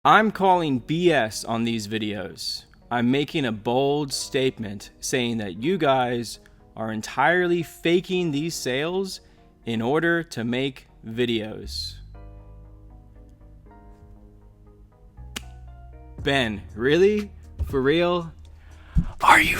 I'm calling BS on these videos. I'm making a bold statement saying that you guys are entirely faking these sales in order to make videos. Ben, really? For real? Are you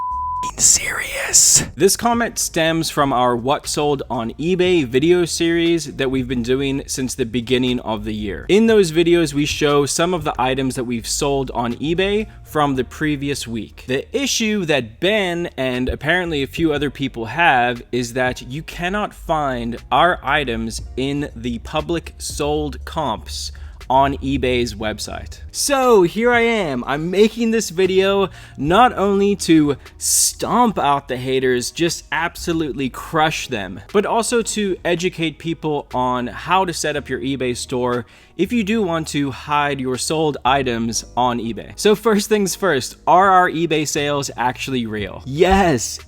serious? This comment stems from our What Sold on eBay video series that we've been doing since the beginning of the year. In those videos, we show some of the items that we've sold on eBay from the previous week. The issue that Ben and apparently a few other people have is that you cannot find our items in the public sold comps on eBay's website. So here I am, I'm making this video not only to stomp out the haters, just absolutely crush them, but also to educate people on how to set up your eBay store if you do want to hide your sold items on eBay. So first things first, are our eBay sales actually real? Yes,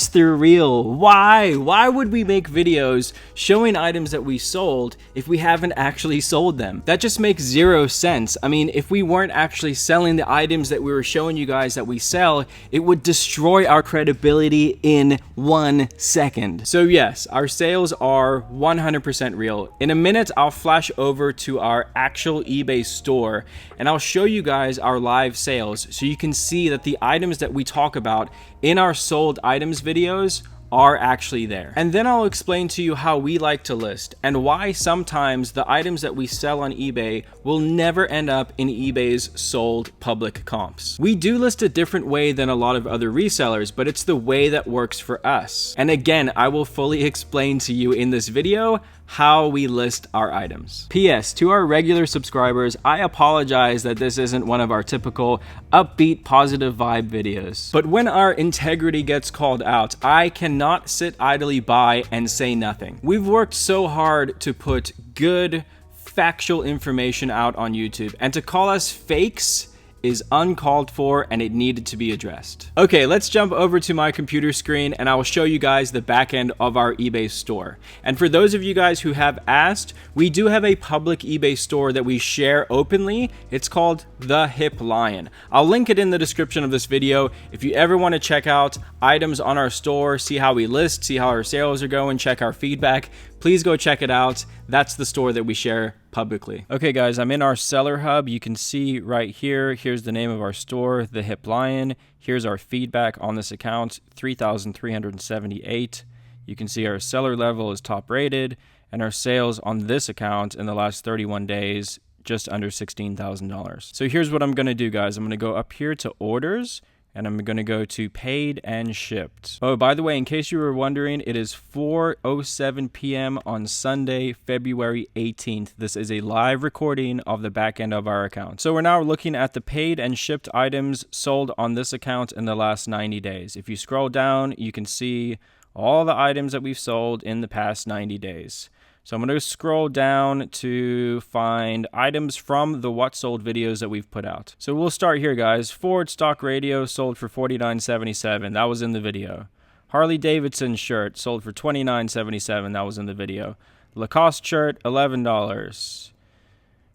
they're real. Why? Why would we make videos showing items that we sold if we haven't actually sold them? That just makes zero sense. I mean, if we weren't actually selling the items that we were showing you guys that we sell, it would destroy our credibility in 1 second. So yes, our sales are 100% real. In a minute, I'll flash over to our actual eBay store and I'll show you guys our live sales so you can see that the items that we talk about in our sold items videos are actually there. And then I'll explain to you how we like to list and why sometimes the items that we sell on eBay will never end up in eBay's sold public comps. We do list a different way than a lot of other resellers, but it's the way that works for us. And again, I will fully explain to you in this video how we list our items. P.S. To our regular subscribers, I apologize that this isn't one of our typical upbeat, positive vibe videos. But when our integrity gets called out, I cannot sit idly by and say nothing. We've worked so hard to put good, factual information out on YouTube, and to call us fakes is uncalled for and it needed to be addressed. Okay, let's jump over to my computer screen and I will show you guys the back end of our eBay store. And for those of you guys who have asked, we do have a public eBay store that we share openly. It's called The Hip Lion. I'll link it in the description of this video. If you ever want to check out items on our store, see how we list, see how our sales are going, check our feedback, please go check it out. That's the store that we share publicly. Okay guys, I'm in our seller hub. You can see right here, here's the name of our store, The Hip Lion. Here's our feedback on this account, 3,378. You can see our seller level is top rated and our sales on this account in the last 31 days, just under $16,000. So here's what I'm gonna do guys. I'm gonna go up here to orders and I'm going to go to paid and shipped. Oh, by the way, in case you were wondering, it is 4:07 p.m. on Sunday, February 18th. This is a live recording of the back end of our account. So we're now looking at the paid and shipped items sold on this account in the last 90 days. If you scroll down, you can see all the items that we've sold in the past 90 days. So I'm going to scroll down to find items from the What Sold videos that we've put out. So we'll start here, guys. Ford stock radio sold for $49.77. That was in the video. Harley Davidson shirt sold for $29.77. That was in the video. Lacoste shirt, $11.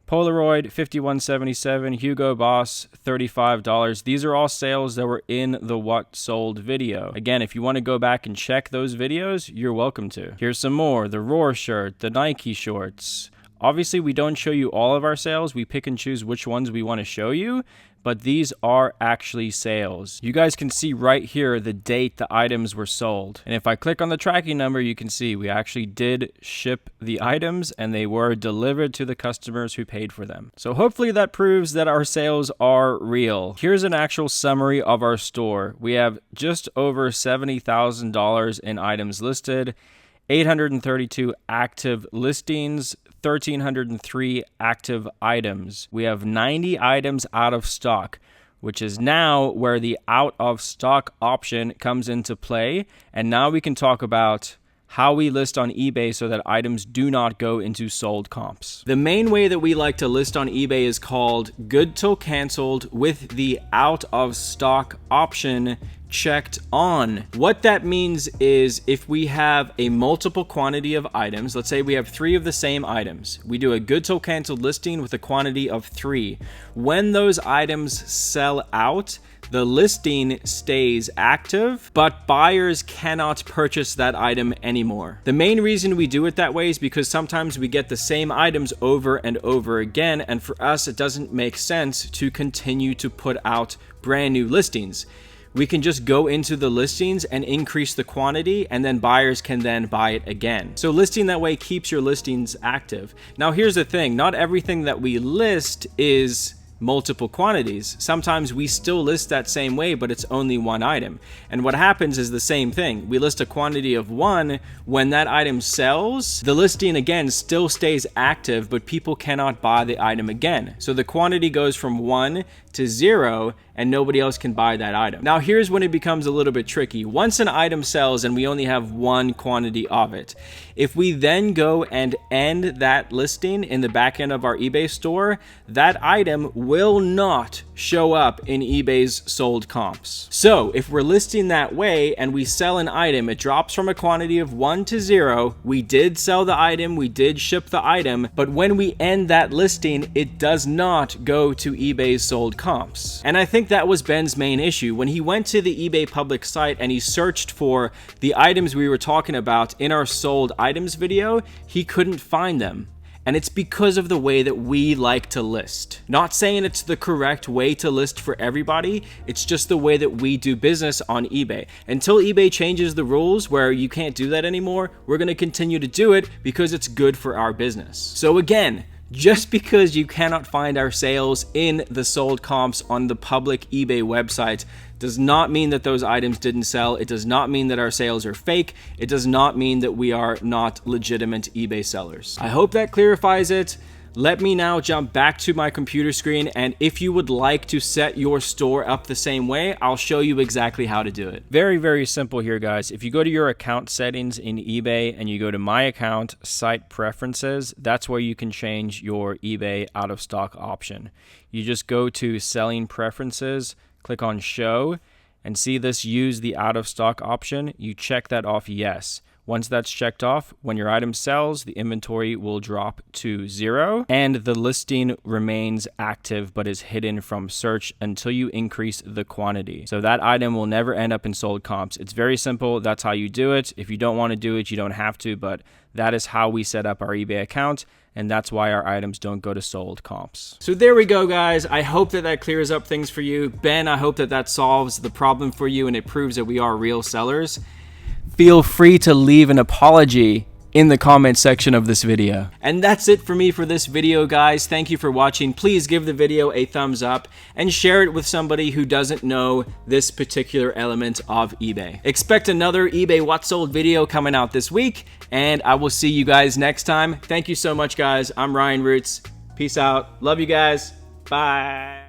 Polaroid, $51.77. Hugo Boss, $35. These are all sales that were in the What Sold video. Again, if you want to go back and check those videos, you're welcome to. Here's some more. The Roar shirt, the Nike shorts. Obviously, we don't show you all of our sales. We pick and choose which ones we want to show you, but these are actually sales. You guys can see right here the date the items were sold. And if I click on the tracking number, you can see we actually did ship the items and they were delivered to the customers who paid for them. So hopefully that proves that our sales are real. Here's an actual summary of our store. We have just over $70,000 in items listed, 832 active listings, 1,303 active items. We have 90 items out of stock, which is now where the out of stock option comes into play. And now we can talk about how we list on eBay so that items do not go into sold comps. The main way that we like to list on eBay is called good till canceled with the out of stock option checked on. What that means is if we have a multiple quantity of items, let's say we have 3 of the same items, we do a good till canceled listing with a quantity of 3. When those items sell out, the listing stays active, but buyers cannot purchase that item anymore. The main reason we do it that way is because sometimes we get the same items over and over again, and for us, it doesn't make sense to continue to put out brand new listings. We can just go into the listings and increase the quantity, and then buyers can then buy it again. So listing that way keeps your listings active. Now, here's the thing, not everything that we list is multiple quantities. Sometimes we still list that same way, but it's only one item. And what happens is the same thing. We list a quantity of 1. When that item sells, the listing again still stays active, but people cannot buy the item again. So the quantity goes from 1 to 0, and nobody else can buy that item. Now, here's when it becomes a little bit tricky. Once an item sells and we only have 1 quantity of it, if we then go and end that listing in the back end of our eBay store, that item will not show up in eBay's sold comps. So if we're listing that way and we sell an item, it drops from a quantity of 1 to 0. We did sell the item, we did ship the item, but when we end that listing, it does not go to eBay's sold comps. And I think that was Ben's main issue. When he went to the eBay public site and he searched for the items we were talking about in our sold items video, he couldn't find them. And it's because of the way that we like to list. Not saying it's the correct way to list for everybody, it's just the way that we do business on eBay. Until eBay changes the rules where you can't do that anymore, we're gonna continue to do it because it's good for our business. So again, just because you cannot find our sales in the sold comps on the public eBay website does not mean that those items didn't sell. It does not mean that our sales are fake. It does not mean that we are not legitimate eBay sellers. I hope that clarifies it. Let me now jump back to my computer screen, and if you would like to set your store up the same way, I'll show you exactly how to do it. Very, very simple here, guys. If you go to your account settings in eBay and you go to My Account, Site Preferences, that's where you can change your eBay out of stock option. You just go to Selling Preferences, click on Show, and see this Use the Out of Stock option. You check that off Yes. Once that's checked off, when your item sells, the inventory will drop to 0 and the listing remains active but is hidden from search until you increase the quantity. So that item will never end up in sold comps. It's very simple. That's how you do it. If you don't want to do it, you don't have to, but that is how we set up our eBay account, and that's why our items don't go to sold comps. So there we go, guys. I hope that that clears up things for you. Ben, I hope that that solves the problem for you and it proves that we are real sellers. Feel free to leave an apology in the comment section of this video. And that's it for me for this video, guys. Thank you for watching. Please give the video a thumbs up and share it with somebody who doesn't know this particular element of eBay. Expect another eBay What Sold video coming out this week, and I will see you guys next time. Thank you so much, guys. I'm Ryan Roots. Peace out. Love you guys. Bye.